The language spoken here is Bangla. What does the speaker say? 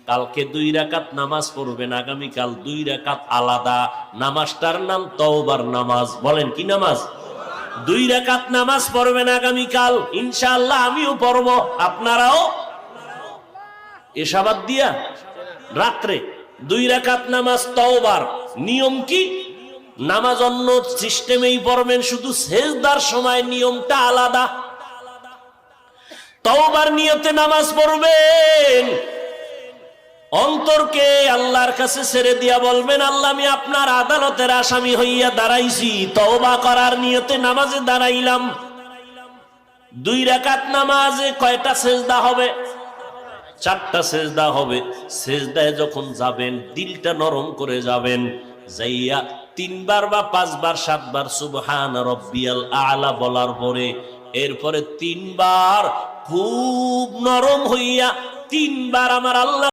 কালকে 2 রাকাত নামাজ পড়বেন, আগামীকাল 2 রাকাত আলাদা। নামাজটার নাম তওবার নামাজ। বলেন কি নামাজ? 2 রাকাত নামাজ পড়বেন আগামীকাল, ইনশাআল্লাহ আমিও পড়ব, আপনারাও। এশাবাদ দিয়া রাত্রে 2 রাকাত নামাজ তওবার। নিয়ম কি? নামাজ অন্য সিস্টেমেই পড়বেন, শুধু সেজদার সময় নিয়মটা আলাদা। তওবার নিয়তে নামাজ পড়বেন, অন্তরকে আল্লাহর কাছে ছেড়ে দিয়া বলবেন, আল্লাহ আমি আপনার আদালতের আসামি হইয়া দাঁড়াইছি, তওবা করার নিয়তে নামাজে দাঁড়াইলাম। 2 রাকাত নামাজে কয়টা সেজদা হবে? 4টা সেজদা হবে। সেজদায় যখন যাবেন দিলটা নরম করে যাবেন, যাইয়া 3 বার বা 5 বার 7 বার সুবহান রাব্বিয়াল আ'লা বলার পরে এরপরে 3 বার খুব নরম হইয়া 3 বার আমার আল্লাহ